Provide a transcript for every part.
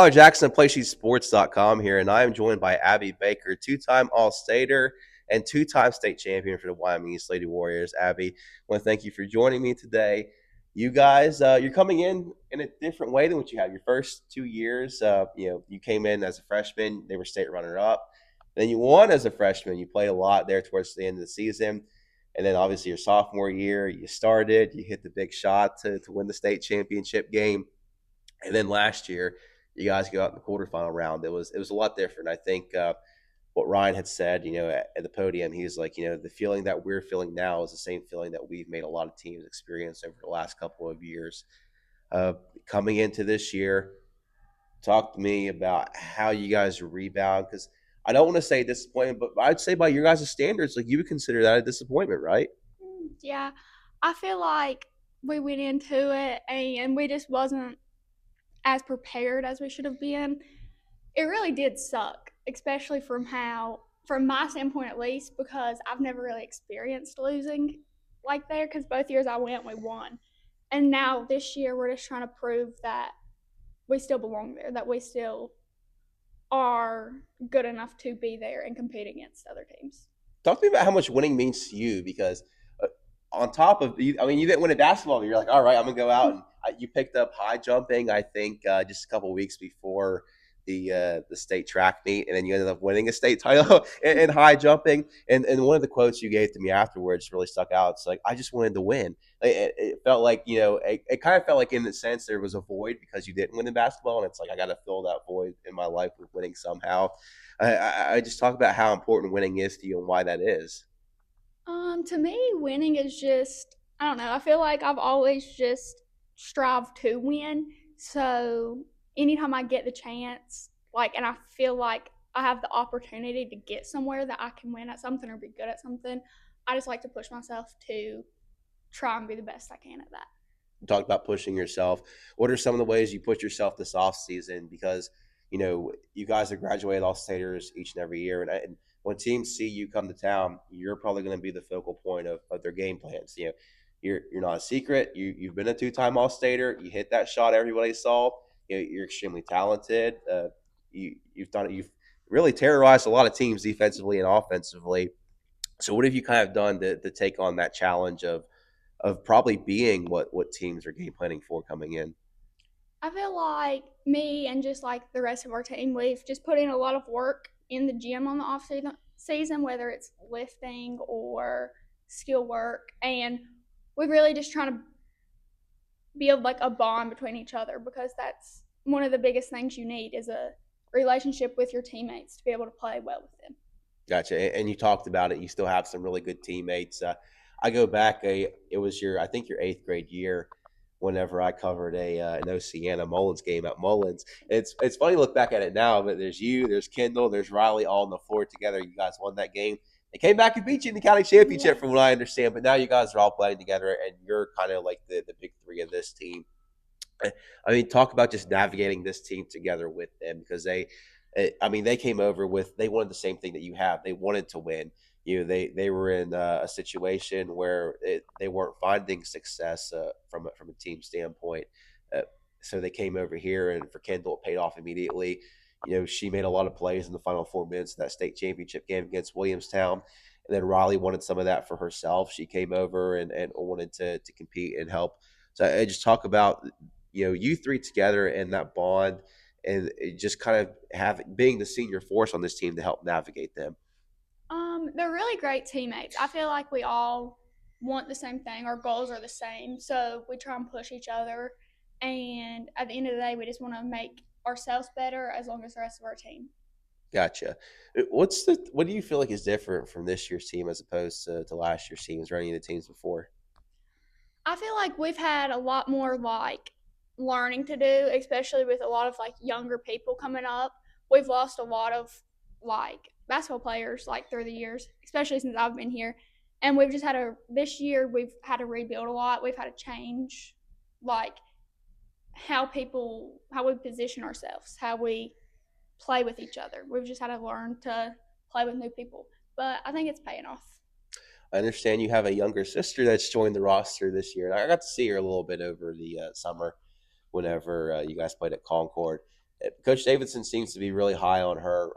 Jackson of PlaySheetSports.com here, and I am joined by Abby Baker, two-time All-Stater and two-time state champion for the Wyoming East Lady Warriors. Abby, I want to thank you for joining me today. You guys, you're coming in a different way than what you had your first 2 years. You came in as a freshman; they were state runner-up. Then you won as a freshman. You played a lot there towards the end of the season, and then obviously your sophomore year, you started. You hit the big shot to win the state championship game, and then last year you guys go out in the quarterfinal round. It was a lot different. I think what Ryan had said, at the podium, he was like, the feeling that we're feeling now is the same feeling that we've made a lot of teams experience over the last couple of years. Uh, Coming into this year, talk to me about how you guys rebound, because I don't want to say disappointment, but I'd say by your guys' standards, like you would consider that a disappointment, right? Yeah, I feel like we went into it and we just wasn't as prepared as we should have been. It really did suck, especially from my standpoint at least, because I've never really experienced losing like there. Because both years I went, we won, and now this year we're just trying to prove that we still belong there, that we still are good enough to be there and compete against other teams. Talk to me about how much winning means to you, because on top of, I mean, you didn't win a basketball, you're like, all right, I'm gonna go out and you picked up high jumping. I think just a couple of weeks before the state track meet, and then you ended up winning a state title in high jumping. And one of the quotes you gave to me afterwards really stuck out. It's like, I just wanted to win. It felt like, it kind of felt like in the sense there was a void because you didn't win the basketball, and it's like I got to fill that void in my life with winning somehow. I just talk about how important winning is to you and why that is. To me, winning is just, I don't know. I feel like I've always just strived to win. So anytime I get the chance, and I feel like I have the opportunity to get somewhere that I can win at something or be good at something, I just like to push myself to try and be the best I can at that. You talked about pushing yourself. What are some of the ways you push yourself this off season? Because you guys have graduated all staters each and every year, and when teams see you come to town, you're probably going to be the focal point of their game plans. You're not a secret. You've been a two-time all stater. You hit that shot everybody saw. You're extremely talented. You've really terrorized a lot of teams defensively and offensively. So what have you kind of done to take on that challenge of probably being what teams are game planning for coming in? I feel like me and just like the rest of our team, we've just put in a lot of work in the gym on the off season, whether it's lifting or skill work, and we're really just trying to build like a bond between each other because that's one of the biggest things you need is a relationship with your teammates to be able to play well with them. Gotcha. And you talked about it. You still have some really good teammates. I go back. It was I think your eighth grade year. Whenever I covered an Oceana Mullins game at Mullins, it's funny to look back at it now. But there's you, there's Kendall, there's Riley, all on the floor together. You guys won that game. They came back and beat you in the county championship, Yes. from what I understand. But now you guys are all playing together, and you're kind of like the big three of this team. I mean, talk about just navigating this team together with them, because I mean, they came over with, they wanted the same thing that you have. They wanted to win. They were in a situation where they weren't finding success from a team standpoint. Uh, so they came over here, and for Kendall, it paid off immediately. She made a lot of plays in the final 4 minutes of that state championship game against Williamstown. And then Riley wanted some of that for herself. She came over and wanted to compete and help. So I just talk about you three together and that bond, and it just kind of being the senior force on this team to help navigate them. They're really great teammates. I feel like we all want the same thing. Our goals are the same, so we try and push each other. And at the end of the day, we just want to make ourselves better as long as the rest of our team. Gotcha. What do you feel like is different from this year's team as opposed to last year's teams or any of the teams before? I feel like we've had a lot more learning to do, especially with a lot of younger people coming up. We've lost a lot of basketball players through the years, especially since I've been here. And we've just had this year we've had to rebuild a lot. We've had to change like how we position ourselves, how we play with each other. We've just had to learn to play with new people. But I think it's paying off. I understand you have a younger sister that's joined the roster this year. I got to see her a little bit over the summer whenever you guys played at Concord. Coach Davidson seems to be really high on her.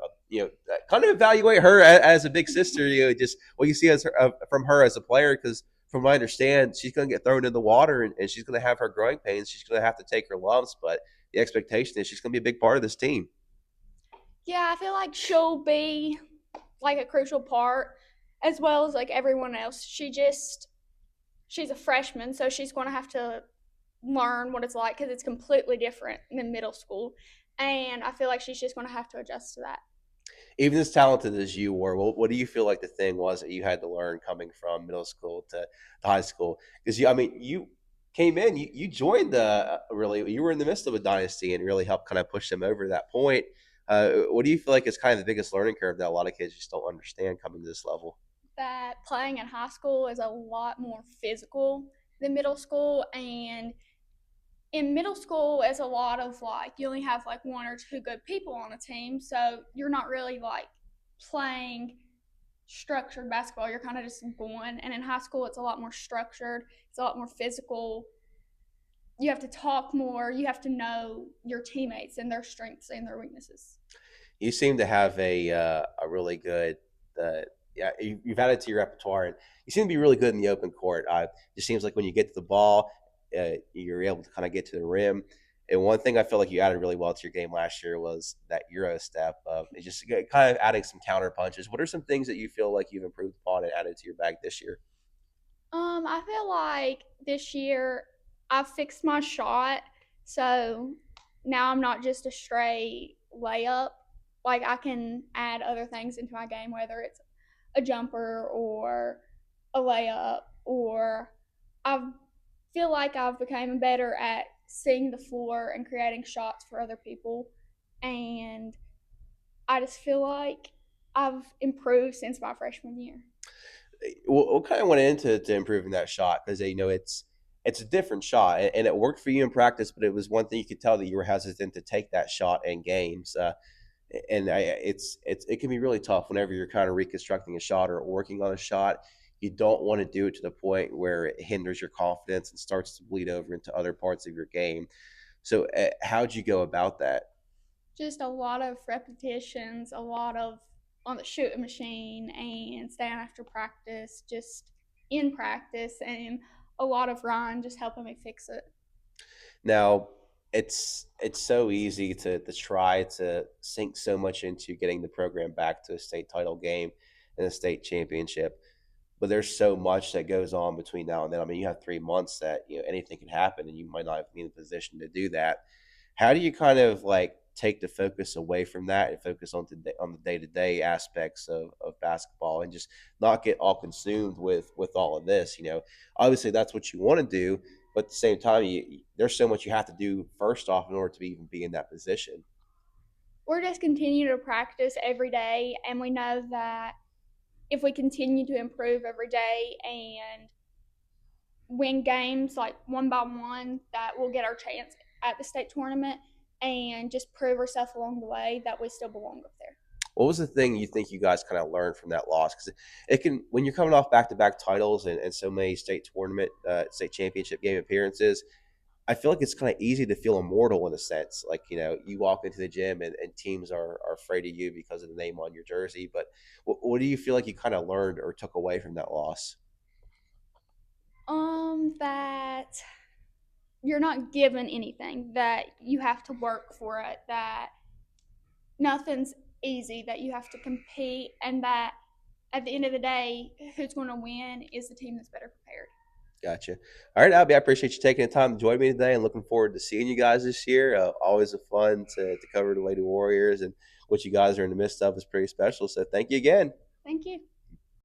Kind of evaluate her as a big sister. Just what you see as from her as a player, because from what I understand, she's going to get thrown in the water and she's going to have her growing pains. She's going to have to take her lumps, but the expectation is she's going to be a big part of this team. Yeah, I feel like she'll be like a crucial part as well as like everyone else. She's a freshman, so she's going to have to learn what it's like because it's completely different than middle school. And I feel like she's just going to have to adjust to that. Even as talented as you were, what do you feel like the thing was that you had to learn coming from middle school to high school? Because you came in, you joined the really, you were in the midst of a dynasty and really helped kind of push them over that point. What do you feel like is kind of the biggest learning curve that a lot of kids just don't understand coming to this level? That playing in high school is a lot more physical than middle school. And in middle school, it's a lot of like, you only have like one or two good people on a team. So you're not really like playing structured basketball. You're kind of just going. And in high school, it's a lot more structured, it's a lot more physical. You have to talk more, you have to know your teammates and their strengths and their weaknesses. You seem to have a really good yeah, you've added to your repertoire, and you seem to be really good in the open court. It just seems like when you get to the ball, you're able to kind of get to the rim. And one thing I feel like you added really well to your game last year was that Euro step of just kind of adding some counter punches. What are some things that you feel like you've improved upon and added to your bag this year? I feel like this year I've fixed my shot, so now I'm not just a straight layup. Like I can add other things into my game, whether it's a jumper or a layup, or I feel like I've become better at seeing the floor and creating shots for other people, and I just feel like I've improved since my freshman year. What kind of went into to improving that shot? Because it's a different shot, and it worked for you in practice, but it was one thing you could tell that you were hesitant to take that shot in games. And it can be really tough whenever you're kind of reconstructing a shot or working on a shot. You don't want to do it to the point where it hinders your confidence and starts to bleed over into other parts of your game. So, how'd you go about that? Just a lot of repetitions, a lot of on the shooting machine and staying after practice, just in practice, and a lot of Ryan just helping me fix it. Now, it's so easy to try to sink so much into getting the program back to a state title game and a state championship, but there's so much that goes on between now and then. I mean, you have 3 months that anything can happen, and you might not be in a position to do that. How do you kind of like take the focus away from that and focus on the day to day aspects of basketball and just not get all consumed with all of this? Obviously that's what you want to do, but at the same time, there's so much you have to do first off in order to even be in that position. We're just continuing to practice every day, and we know that if we continue to improve every day and win games like one by one, that we'll get our chance at the state tournament and just prove ourselves along the way that we still belong up there. What was the thing you think you guys kind of learned from that loss? Because it can, when you're coming off back to back titles and so many state championship game appearances, I feel like it's kind of easy to feel immortal in a sense. Like, you walk into the gym and teams are afraid of you because of the name on your jersey. But what do you feel like you kind of learned or took away from that loss? That you're not given anything, that you have to work for it, that nothing's easy, that you have to compete, and that at the end of the day, who's going to win is the team that's better prepared. Gotcha. All right, Abby, I appreciate you taking the time to join me today and looking forward to seeing you guys this year. Always a fun to cover the Lady Warriors, and what you guys are in the midst of is pretty special. So thank you again. Thank you.